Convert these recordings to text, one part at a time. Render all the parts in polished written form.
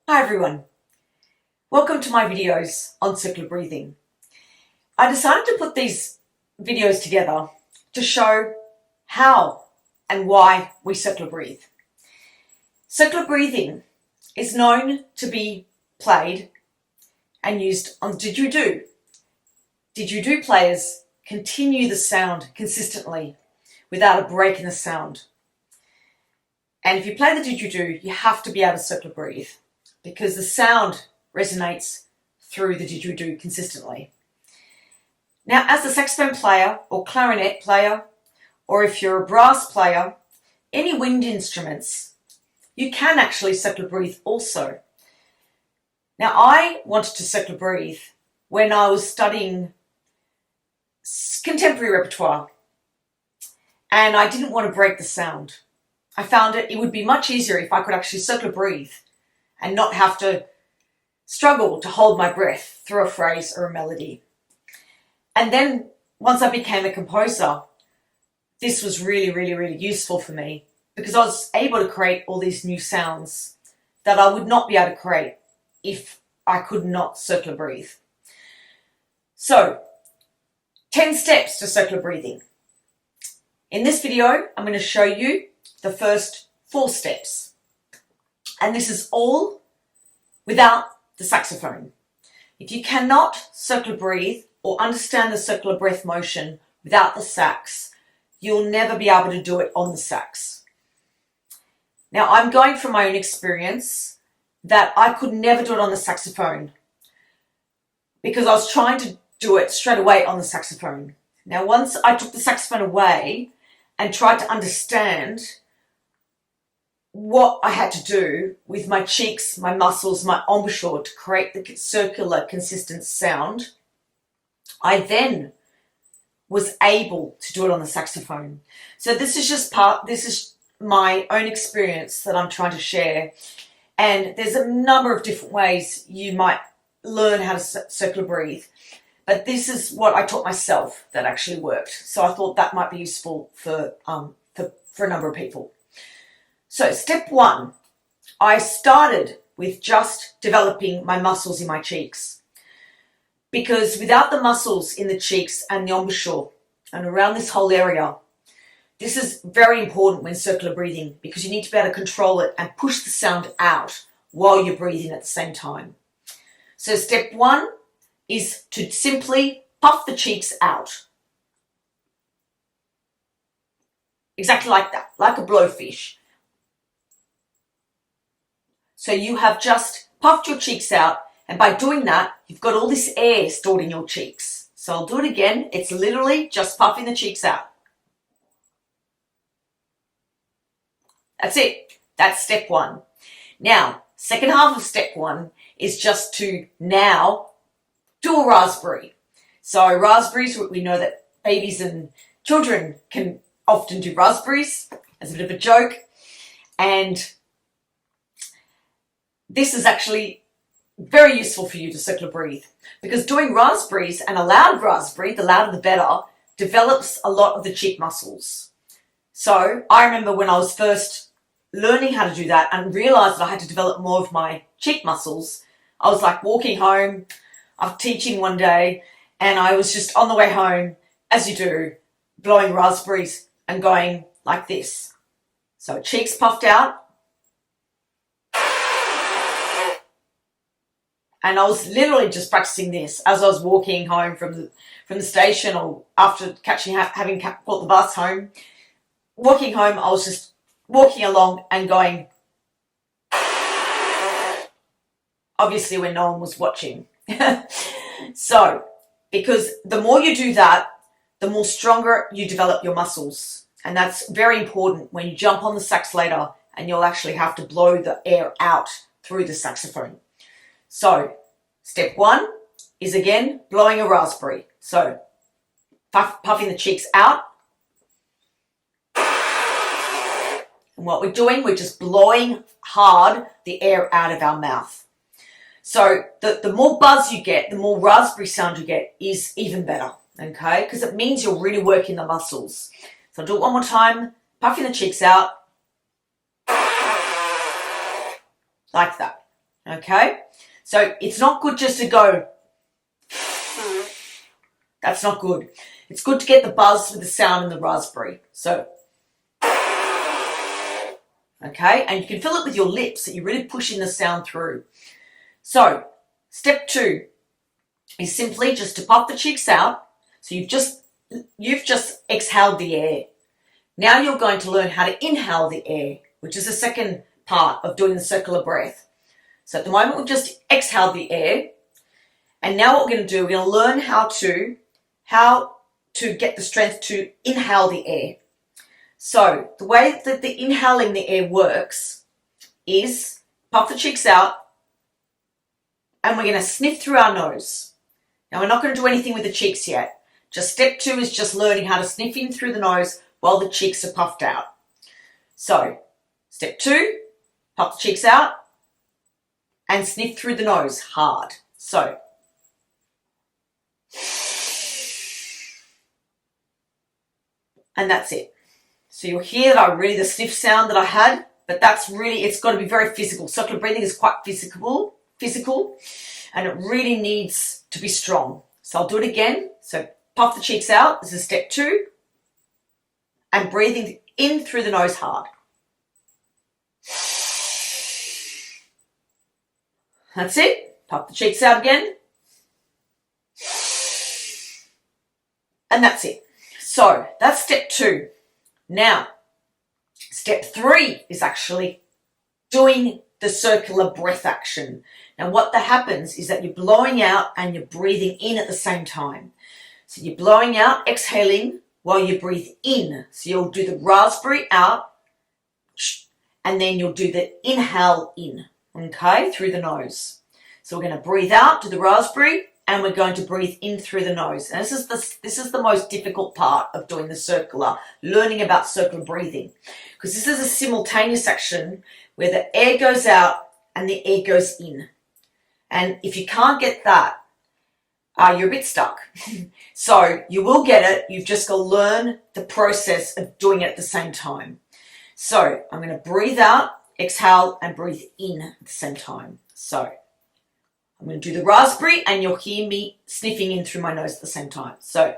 Hi everyone, welcome to my videos on circular breathing. I decided to put these videos together to show how and why we circular breathe. Circular breathing is known to be played and used on didgeridoo. Didgeridoo players continue the sound consistently without a break in the sound. And if you play the didgeridoo, you have to be able to circular breathe, because the sound resonates through the didgeridoo consistently. Now, as a saxophone player or clarinet player, or if you're a brass player, any wind instruments, you can actually circular breathe also. Now, I wanted to circular breathe when I was studying contemporary repertoire, and I didn't want to break the sound. I found it would be much easier if I could actually circular breathe and not have to struggle to hold my breath through a phrase or a melody. And then once I became a composer, this was really useful for me, because I was able to create all these new sounds that I would not be able to create if I could not circular breathe. So, 10 steps to circular breathing. In this video, I'm going to show you the first 4 steps. And this is all without the saxophone. If you cannot circular breathe or understand the circular breath motion without the sax, you'll never be able to do it on the sax. Now, I'm going from my own experience that I could never do it on the saxophone, because I was trying to do it straight away on the saxophone. Now, once I took the saxophone away and tried to understand what I had to do with my cheeks, my muscles, my embouchure to create the circular, consistent sound, I then was able to do it on the saxophone. So this is my own experience that I'm trying to share. And there's a number of different ways you might learn how to circular breathe. But this is what I taught myself that actually worked. So I thought that might be useful for a number of people. So step 1, I started with just developing my muscles in my cheeks, because without the muscles in the cheeks and the embouchure and around this whole area, this is very important when circular breathing, because you need to be able to control it and push the sound out while you're breathing at the same time. So step 1 is to simply puff the cheeks out. Exactly like that, like a blowfish. So you have just puffed your cheeks out, and by doing that, you've got all this air stored in your cheeks. So I'll do it again. It's literally just puffing the cheeks out. That's it. That's step 1. Now, second half of step 1 is just to now do a raspberry. So raspberries, we know that babies and children can often do raspberries as a bit of a joke. And this is actually very useful for you to circular breathe, because doing raspberries, and a loud raspberry, the louder the better, develops a lot of the cheek muscles. So I remember when I was first learning how to do that and realized that I had to develop more of my cheek muscles, I was like walking home after teaching one day, and I was just on the way home, as you do, blowing raspberries and going like this. So cheeks puffed out. And I was literally just practicing this as I was walking home from the station, or after having caught the bus home. Walking home, I was just walking along and going, obviously when no one was watching. So, because the more you do that, the more stronger you develop your muscles. And that's very important when you jump on the sax later and you'll actually have to blow the air out through the saxophone. So, step 1 is again blowing a raspberry. So, puffing the cheeks out. And what we're doing, we're just blowing hard the air out of our mouth. So, the more buzz you get, the more raspberry sound you get, is even better, okay? Because it means you're really working the muscles. So, I'll do it one more time, puffing the cheeks out. Like that. Okay? So it's not good just to go, that's not good. It's good to get the buzz with the sound in the raspberry. So, okay? And you can fill it with your lips, so you're really pushing the sound through. So, step 2 is simply just to puff the cheeks out. So you've just exhaled the air. Now you're going to learn how to inhale the air, which is the second part of doing the circular breath. So at the moment we've just exhaled the air, and now what we're going to do, we're going to learn how to get the strength to inhale the air. So the way that the inhaling the air works is puff the cheeks out, and we're going to sniff through our nose. Now we're not going to do anything with the cheeks yet. Just step 2 is just learning how to sniff in through the nose while the cheeks are puffed out. So step 2, puff the cheeks out and sniff through the nose hard. So and that's it. So you'll hear that the sniff sound that I had, but that's really, it's got to be very physical. Circular breathing is quite physical, and it really needs to be strong. So I'll do it again. So puff the cheeks out. This is step 2. And breathing in through the nose hard. That's it. Puff the cheeks out again. And that's it. So that's step 2. Now, step 3 is actually doing the circular breath action. Now what that happens is that you're blowing out and you're breathing in at the same time. So you're blowing out, exhaling while you breathe in. So you'll do the raspberry out and then you'll do the inhale in, okay, through the nose. So we're going to breathe out, do the raspberry, and we're going to breathe in through the nose. And this is the most difficult part of doing the circular, learning about circular breathing, because this is a simultaneous action where the air goes out and the air goes in. And if you can't get that, you're a bit stuck. So you will get it. You've just got to learn the process of doing it at the same time. So I'm going to breathe out, exhale, and breathe in at the same time. So I'm going to do the raspberry, and you'll hear me sniffing in through my nose at the same time. So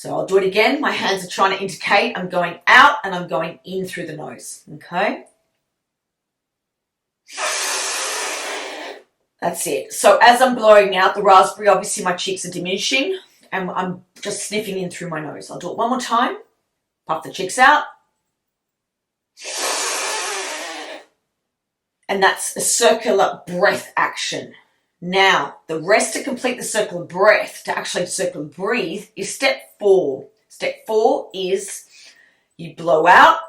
I'll do it again. My hands are trying to indicate I'm going out and I'm going in through the nose. Okay? That's it. So as I'm blowing out the raspberry, obviously my cheeks are diminishing and I'm just sniffing in through my nose. I'll do it one more time. Puff the cheeks out. And that's a circular breath action. Now, the rest to complete the circular breath, to actually circular breathe, is step 4. Step 4 is you blow out,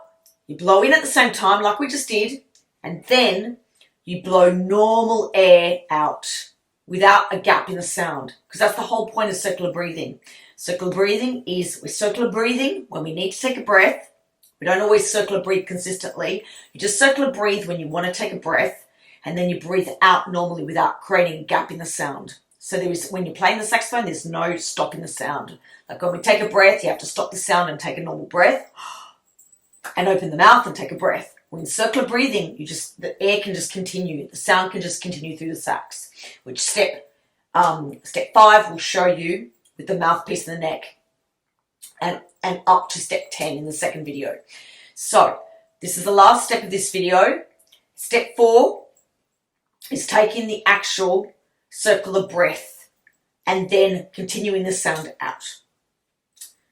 you blow in at the same time like we just did, and then you blow normal air out without a gap in the sound, because that's the whole point of circular breathing. Circular breathing is, we're circular breathing when we need to take a breath. We don't always circular breathe consistently. You just circular breathe when you want to take a breath, and then you breathe out normally without creating a gap in the sound. So when you're playing the saxophone, there's no stopping the sound. Like when we take a breath, you have to stop the sound and take a normal breath and open the mouth and take a breath. When circular breathing, the air can just continue, the sound can just continue through the sax, which step 5 will show you with the mouthpiece and the neck, and up to step 10 in the second video. So this is the last step of this video. Step 4 is taking the actual circular breath and then continuing the sound out.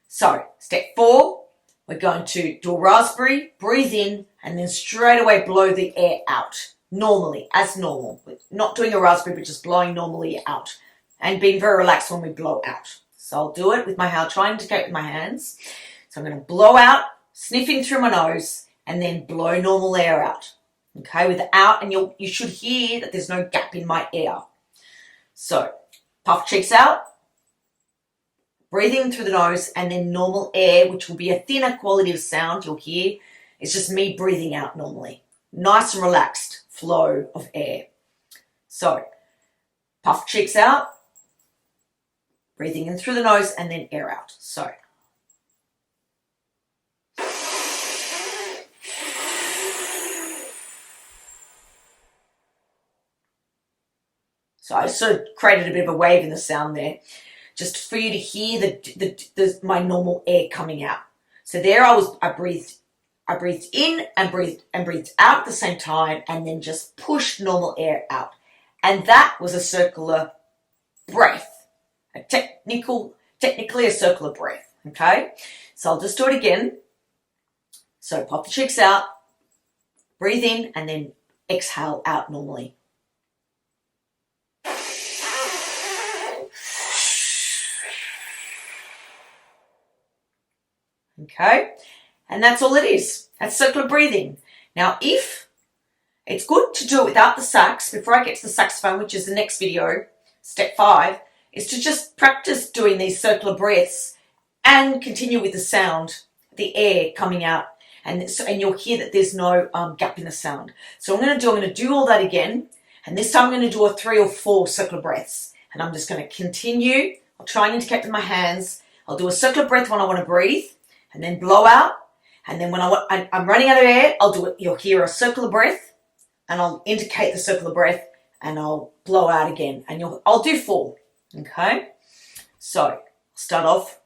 So step 4, we're going to do a raspberry, breathe in, and then straight away blow the air out, normally, as normal. We're not doing a raspberry, but just blowing normally out and being very relaxed when we blow out. So I'll do it with my hand, try and indicate with my hands. So I'm going to blow out, sniffing through my nose, and then blow normal air out. Okay, with the out, and you should hear that there's no gap in my air. So puff cheeks out, breathing through the nose, and then normal air, which will be a thinner quality of sound you'll hear. It's just me breathing out normally. Nice and relaxed flow of air. So puff cheeks out, breathing in through the nose, and then air out. So So I sort of created a bit of a wave in the sound there, just for you to hear my normal air coming out. So there I breathed in and breathed out at the same time, and then just pushed normal air out. And that was a circular breath, technically a circular breath, okay? So I'll just do it again. So pop the cheeks out, breathe in, and then exhale out normally. Okay, and that's all it is. That's circular breathing. Now, if it's good to do it without the sax, before I get to the saxophone, which is the next video, step 5, is to just practice doing these circular breaths and continue with the sound, the air coming out, and you'll hear that there's no gap in the sound. So I'm going to do all that again, and this time I'm going to do a 3 or 4 circular breaths, and I'm just going to continue. I'll try and indicate with my hands. I'll do a circular breath when I want to breathe, and then blow out, and then when I'm running out of air, I'll do it. You'll hear a circular breath, and I'll indicate the circular breath, and I'll blow out again, and I'll do 4. Okay, so start off.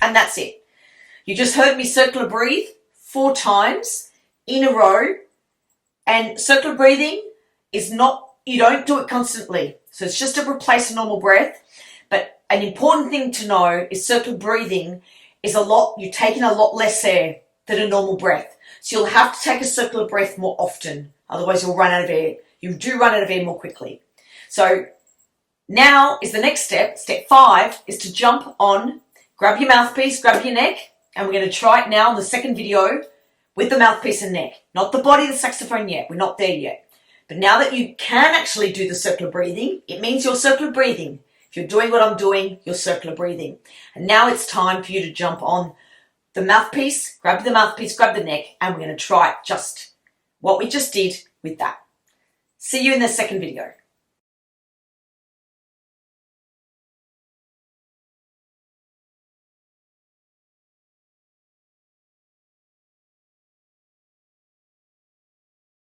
And that's it. You just heard me circular breathe 4 times in a row. And circular breathing is not, you don't do it constantly. So it's just to replace a normal breath. But an important thing to know is circular breathing is you're taking a lot less air than a normal breath. So you'll have to take a circular breath more often. Otherwise you'll run out of air. You do run out of air more quickly. So now is the next step. Step 5 is to jump on. Grab your mouthpiece, grab your neck, and we're going to try it now in the second video with the mouthpiece and neck. Not the body of the saxophone yet. We're not there yet. But now that you can actually do the circular breathing, it means you're circular breathing. If you're doing what I'm doing, you're circular breathing. And now it's time for you to jump on the mouthpiece, grab the neck, and we're going to try just what we just did with that. See you in the second video.